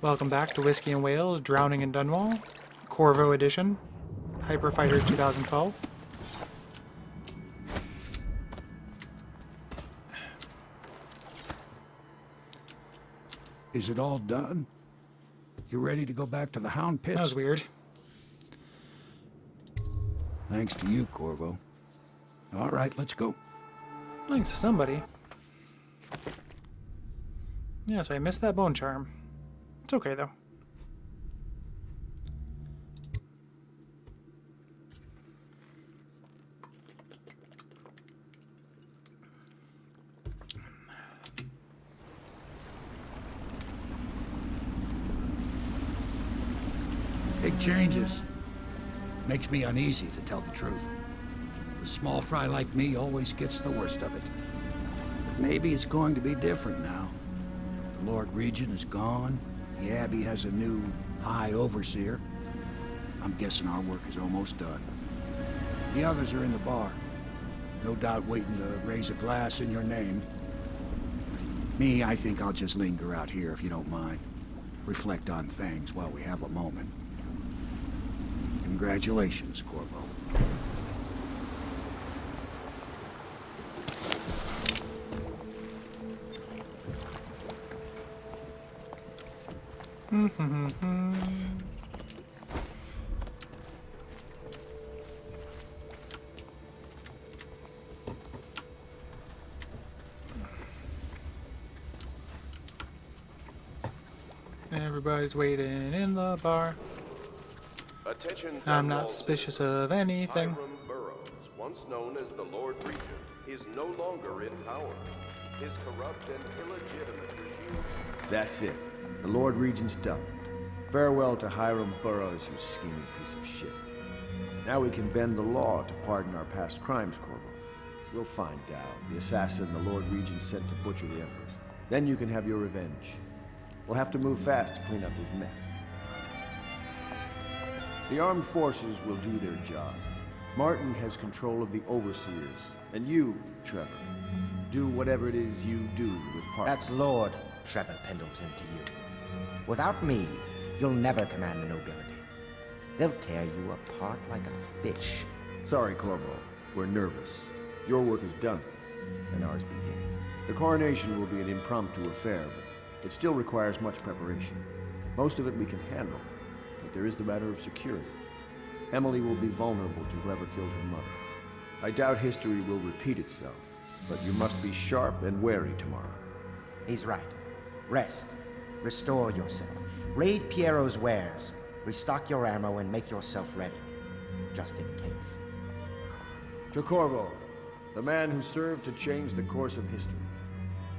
Welcome back to Whiskey and Whales, Drowning in Dunwall, Corvo Edition, Hyper Fighters 2012. Is it all done? You ready to go back to the Hound Pits? That was weird. Thanks to you, Corvo. All right, let's go. Thanks to somebody. Yeah, so I missed that bone charm. It's okay, though. Big changes. Makes me uneasy, to tell the truth. A small fry like me always gets the worst of it. But maybe it's going to be different now. The Lord Regent is gone. The Abbey has a new High Overseer. I'm guessing our work is almost done. The others are in the bar. No doubt waiting to raise a glass in your name. Me, I think I'll just linger out here if you don't mind. Reflect on things while we have a moment. Congratulations, Corvo. Everybody's waiting in the bar. Attention, I'm not suspicious of anything. Hiram Burroughs, once known as the Lord Regent, is no longer in power. His corrupt and illegitimate regime. That's it. The Lord Regent's done. Farewell to Hiram Burroughs, you scheming piece of shit. Now we can bend the law to pardon our past crimes, Corvo. We'll find Dow, the assassin the Lord Regent sent to butcher the Empress. Then you can have your revenge. We'll have to move fast to clean up his mess. The armed forces will do their job. Martin has control of the overseers, and you, Trevor, do whatever it is you do with Parker. That's Lord Trevor Pendleton to you. Without me, you'll never command the nobility. They'll tear you apart like a fish. Sorry, Corvo. We're nervous. Your work is done, and ours begins. The coronation will be an impromptu affair, but it still requires much preparation. Most of it we can handle, but there is the matter of security. Emily will be vulnerable to whoever killed her mother. I doubt history will repeat itself, but you must be sharp and wary tomorrow. He's right. Rest. Restore yourself. Raid Piero's wares. Restock your ammo and make yourself ready. Just in case. To Corvo, the man who served to change the course of history.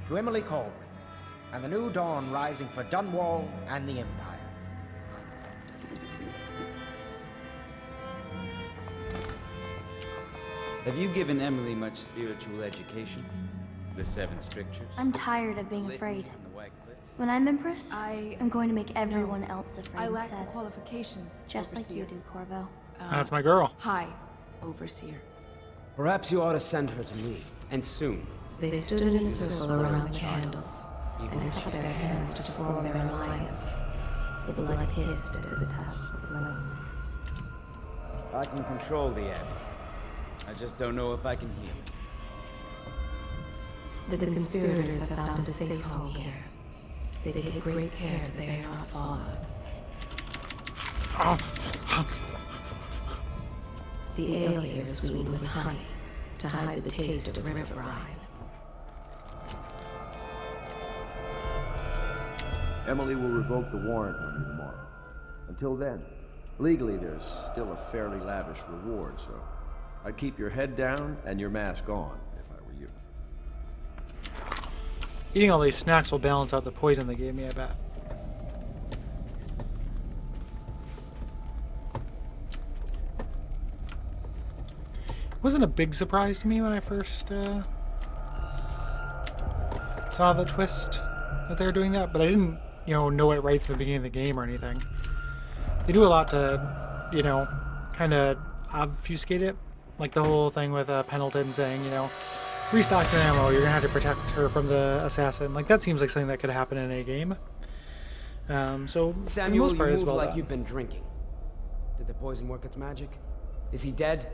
To Emily Caldwin, and the new dawn rising for Dunwall and the Empire. Have you given Emily much spiritual education? The Seven Strictures? I'm tired of being afraid. When I'm Empress, I'm going to make everyone else afraid I lack instead. the qualifications, Just like Overseer. you do, Corvo. That's my girl. Hi, Overseer. Perhaps you ought to send her to me, and soon. They stood in a circle around the candles, and kept their hands to form their alliance. The blood hissed as it touched the flame. I can control the Abbey. I just don't know if I can heal it. The conspirators have found a safe home here. They take great care that they are not followed. The ale here is sweetened with honey to hide the taste of river brine. Emily will revoke the warrant on you tomorrow. Until then, legally there's still a fairly lavish reward, so I'd keep your head down and your mask on if I were you. Eating all these snacks will balance out the poison they gave me, I bet. It wasn't a big surprise to me when I first saw the twist that they were doing that, but I didn't, know it right from the beginning of the game or anything. They do a lot to, kind of obfuscate it. Like the whole thing with Pendleton saying, restock your ammo, you're going to have to protect her from the assassin. Like, that seems like something that could happen in a game. So for the Samuel, most part, you it's move well like done. you've been drinking. Did the poison work its magic? Is he dead?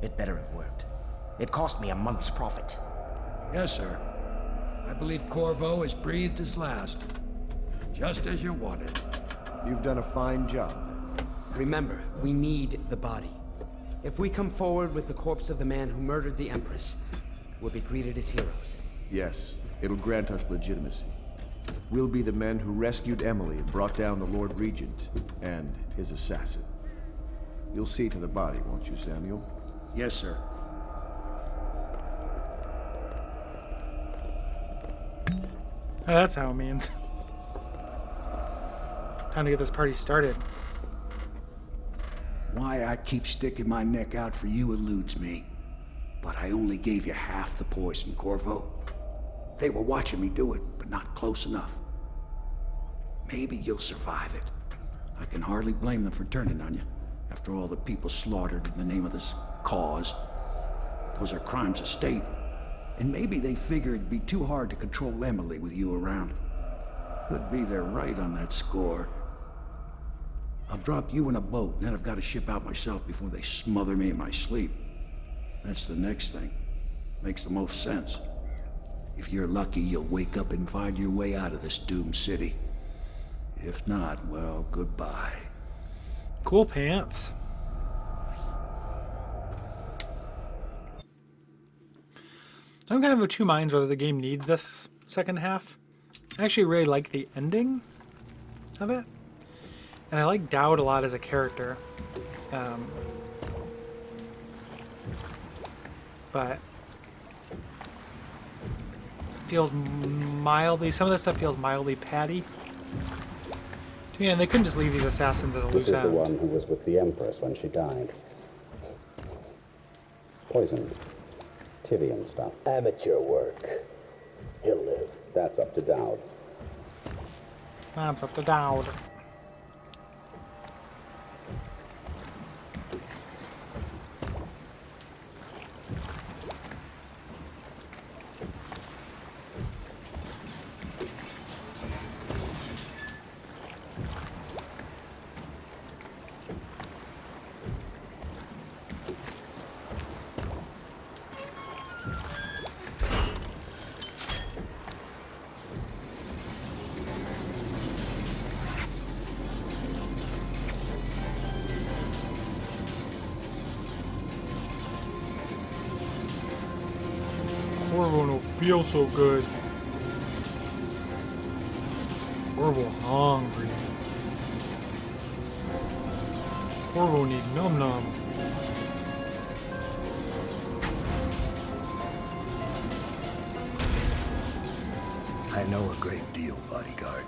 It better have worked. It cost me a month's profit. Yes, sir. I believe Corvo has breathed his last. Just as you wanted. You've done a fine job. Remember, we need the body. If we come forward with the corpse of the man who murdered the Empress, we'll be greeted as heroes. Yes, it'll grant us legitimacy. We'll be the men who rescued Emily and brought down the Lord Regent and his assassin. You'll see to the body, won't you, Samuel? Yes, sir. Oh, that's how it means. Time to get this party started. Why I keep sticking my neck out for you eludes me. But I only gave you half the poison, Corvo. They were watching me do it, but not close enough. Maybe you'll survive it. I can hardly blame them for turning on you, after all the people slaughtered in the name of this cause. Those are crimes of state. And maybe they figured it'd be too hard to control Emily with you around. Could be they're right on that score. I'll drop you in a boat, and then I've got to ship out myself before they smother me in my sleep. That's the next thing. Makes the most sense. If you're lucky, you'll wake up and find your way out of this doomed city. If not, well, goodbye. Cool pants. I'm kind of of two minds whether the game needs this second half. I actually really like the ending of it. And I like Dowd a lot as a character. But feels mildly, some of this stuff feels mildly patty. Yeah, and they couldn't just leave these assassins as a This loose is the end. one who was with the Empress when she died. Poisoned. Tivian stuff. Amateur work. He'll live. That's up to Dowd. That's up to Dowd. Corvo don't feel so good. Corvo hungry. Corvo need num num. I know a great deal, bodyguard.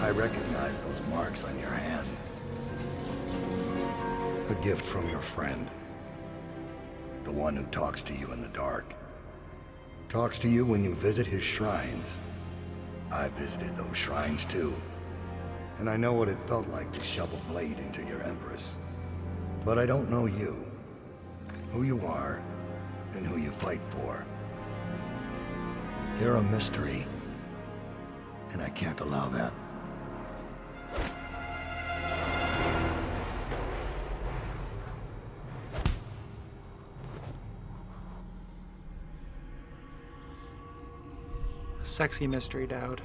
I recognize those marks on your hand. A gift from your friend. The one who talks to you in the dark. Talks to you when you visit his shrines. I visited those shrines too. And I know what it felt like to shove a blade into your Empress. But I don't know you. Who you are, and who you fight for. You're a mystery. And I can't allow that. Sexy mystery, Dowd.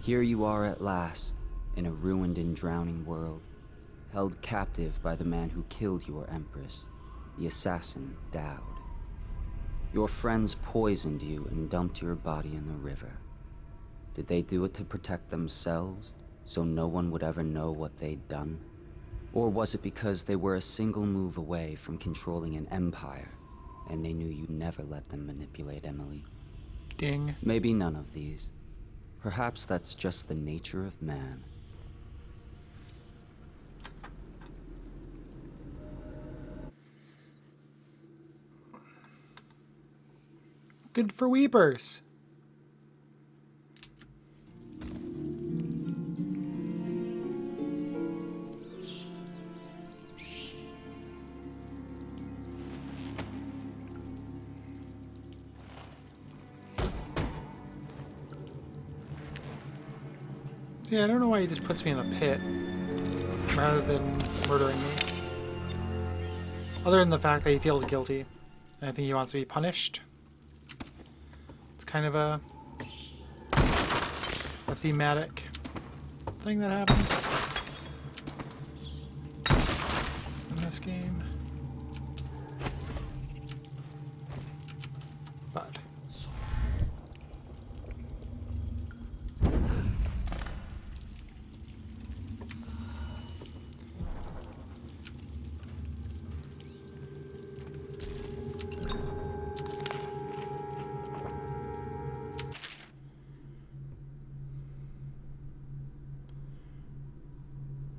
Here you are at last, in a ruined and drowning world, held captive by the man who killed your Empress, the assassin, Dowd. Your friends poisoned you and dumped your body in the river. Did they do it to protect themselves, so no one would ever know what they'd done? Or was it because they were a single move away from controlling an empire, and they knew you'd never let them manipulate Emily? Ding. Maybe none of these. Perhaps that's just the nature of man. Good for weepers. See, I don't know why he just puts me in the pit rather than murdering me. Other than the fact that he feels guilty. I think he wants to be punished. It's kind of a thematic thing that happens in this game. But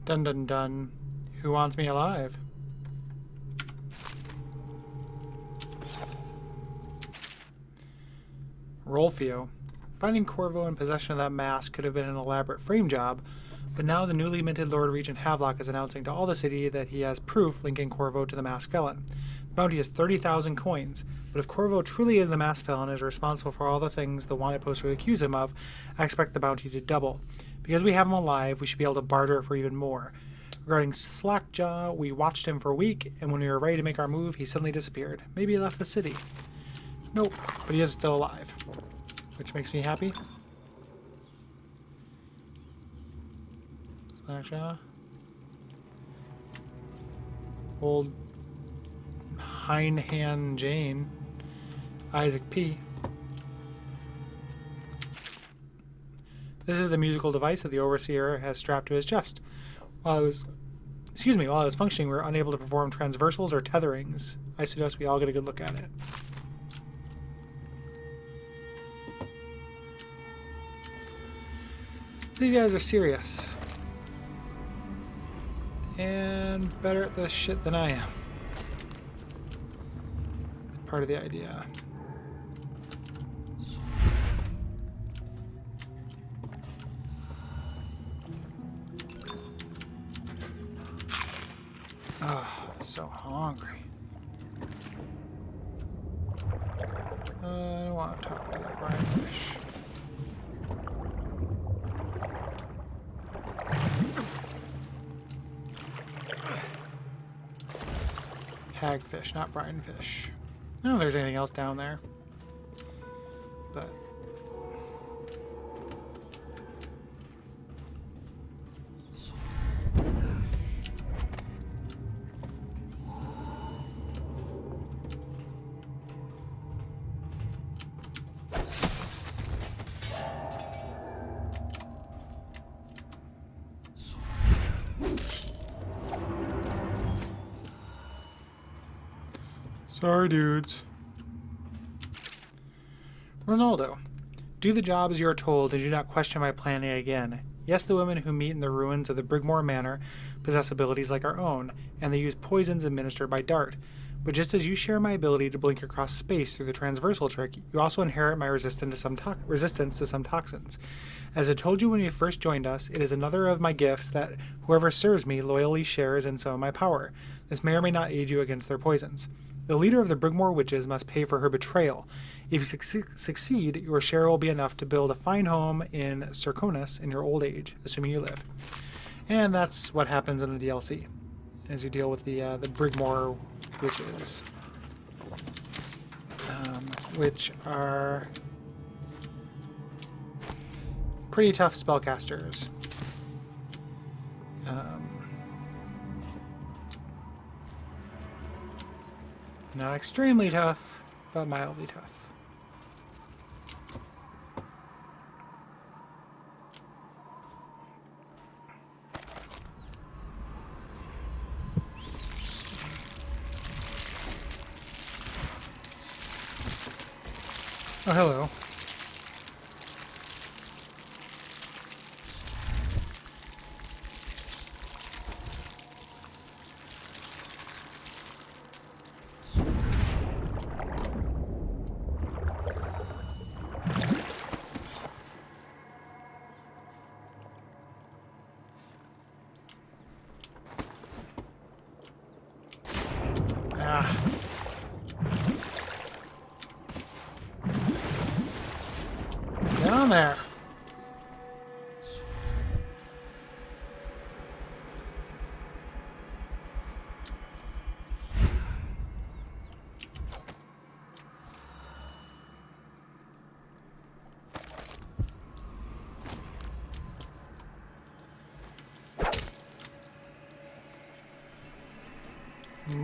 dun dun dun. Who wants me alive? Rolfio. Finding Corvo in possession of that mask could have been an elaborate frame job, but now the newly minted Lord Regent Havelock is announcing to all the city that he has proof linking Corvo to the masked felon. The bounty is 30,000 coins, but if Corvo truly is the masked felon and is responsible for all the things the wanted posters accuse him of, I expect the bounty to double. Because we have him alive, we should be able to barter for even more. Regarding Slackjaw, we watched him for a week, and when we were ready to make our move, he suddenly disappeared. Maybe he left the city. Nope, but he is still alive, which makes me happy. Slackjaw. Old Hindhand Jane. Isaac P. This is the musical device that the Overseer has strapped to his chest. While I was functioning, we were unable to perform transversals or tetherings. I suggest we all get a good look at it. These guys are serious. And better at this shit than I am. It's part of the idea. Oh, so hungry. I don't want to talk to that brine fish. Hagfish, not brine fish. I don't know if there's anything else down there. But sorry, dudes. Ronaldo, do the job as you are told and do not question my planning again. Yes, the women who meet in the ruins of the Brigmore Manor possess abilities like our own, and they use poisons administered by Dart. But just as you share my ability to blink across space through the transversal trick, you also inherit my resistance to some toxins. As I told you when you first joined us, it is another of my gifts that whoever serves me loyally shares in some of my power. This may or may not aid you against their poisons. The leader of the Brigmore Witches must pay for her betrayal. If you succeed, your share will be enough to build a fine home in Circonus in your old age, assuming you live. And that's what happens in the DLC, as you deal with the Brigmore Witches, which are pretty tough spellcasters. Not extremely tough, but mildly tough. Oh, hello. Get on there.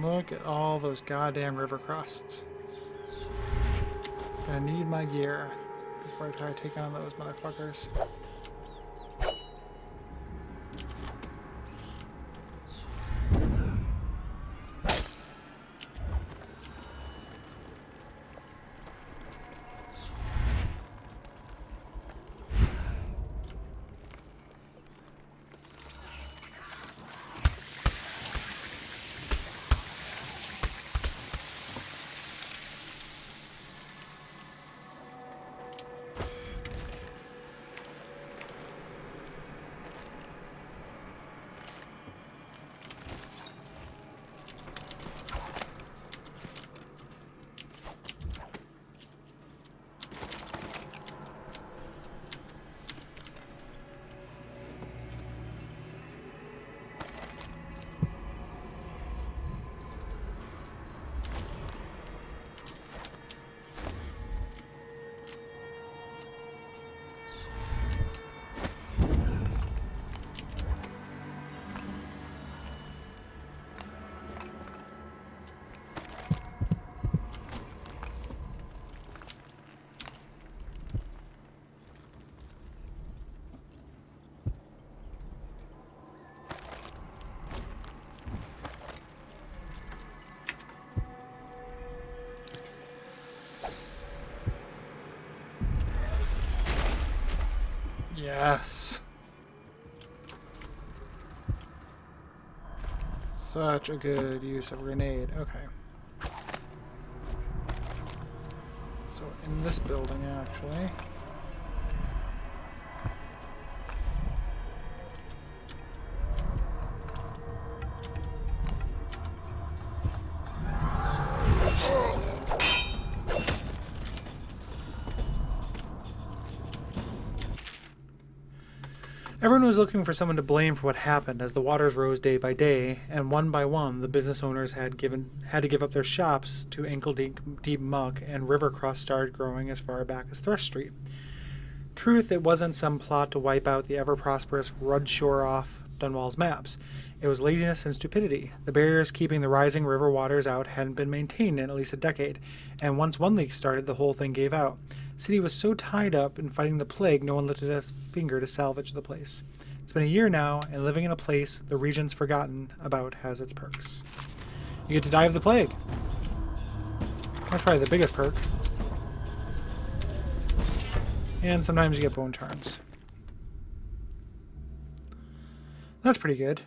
Look at all those goddamn river crusts. Gonna need my gear before I try to take on those motherfuckers. Yes. Such a good use of a grenade. Okay. So in this building, actually. Everyone was looking for someone to blame for what happened as the waters rose day by day, and one by one the business owners had to give up their shops to ankle-deep muck, and river crust started growing as far back as Thrush Street. Truth, it wasn't some plot to wipe out the ever-prosperous Rudd Shore off Dunwall's maps. It was laziness and stupidity. The barriers keeping the rising river waters out hadn't been maintained in at least a decade, and once one leak started, the whole thing gave out. The city was so tied up in fighting the plague, no one lifted a finger to salvage the place. It's been a year now, and living in a place the region's forgotten about has its perks. You get to die of the plague. That's probably the biggest perk. And sometimes you get bone charms. That's pretty good.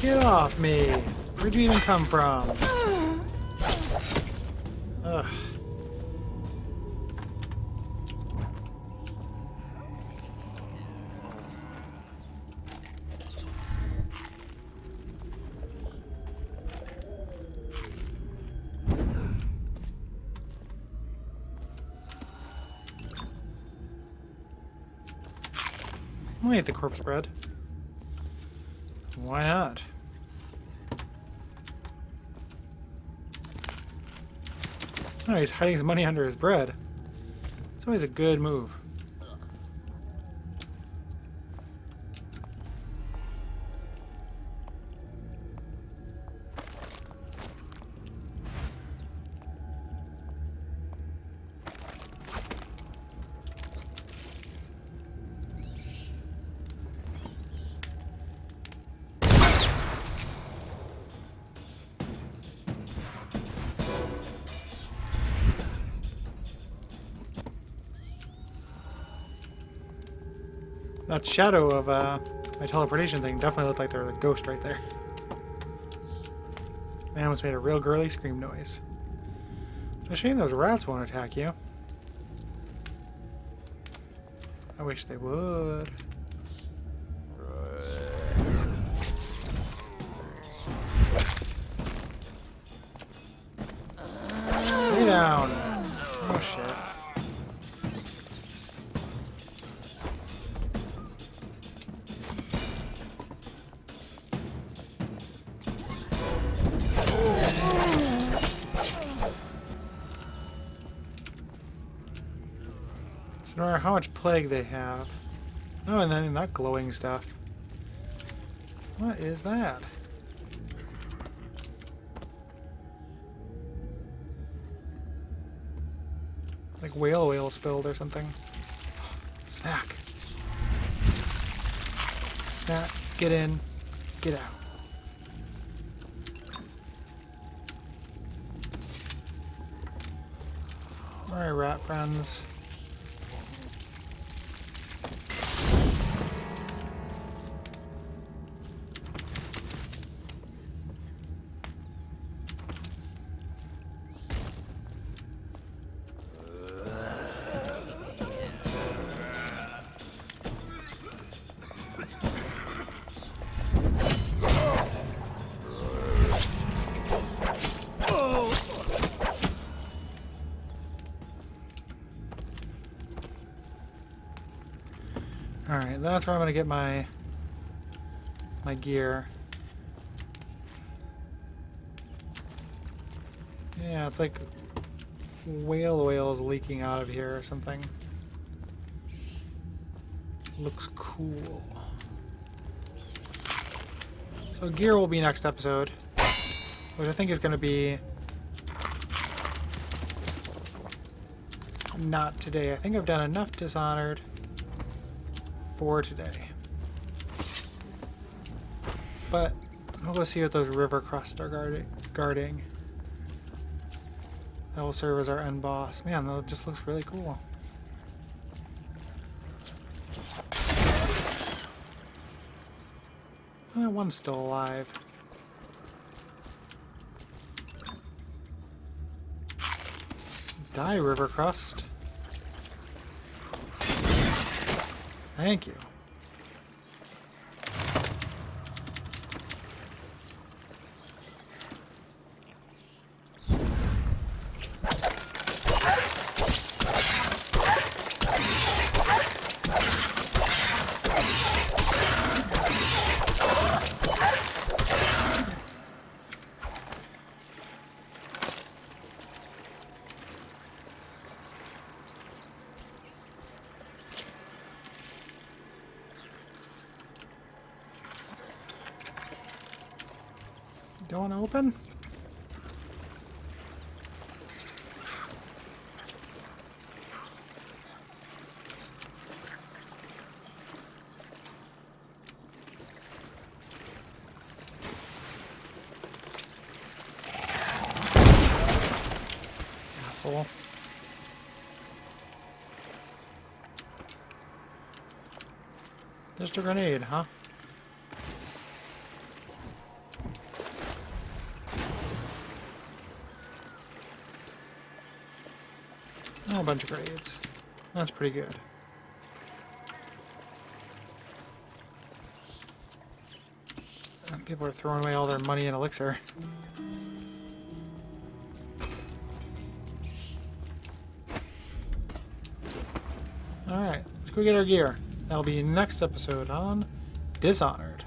Get off me! Where'd you even come from? Ugh. I'll eat the corpse bread. Why not? Oh, he's hiding his money under his bread. It's always a good move. That shadow of my teleportation thing definitely looked like there was a ghost right there. They almost made a real girly scream noise. It's a shame those rats won't attack you. I wish they would. Stay down. Oh shit. wonder how much plague they have. Oh, and then that glowing stuff. What is that? Like whale oil spilled or something. Snack. Snack. Get in. Get out. Alright, rat friends. Alright, that's where I'm gonna get my gear. Yeah, it's like whale oil is leaking out of here or something. Looks cool. So gear will be next episode, which I think is gonna be not today. I think I've done enough Dishonored for today. But I'll go see what those river crusts are guarding. That will serve as our end boss. Man, that just looks really cool. That one's still alive. Die, river crust. Thank you. Don't want to open? Asshole. Just a grenade, huh? Oh, a bunch of grenades. That's pretty good. People are throwing away all their money in elixir. Alright, let's go get our gear. That'll be next episode on Dishonored.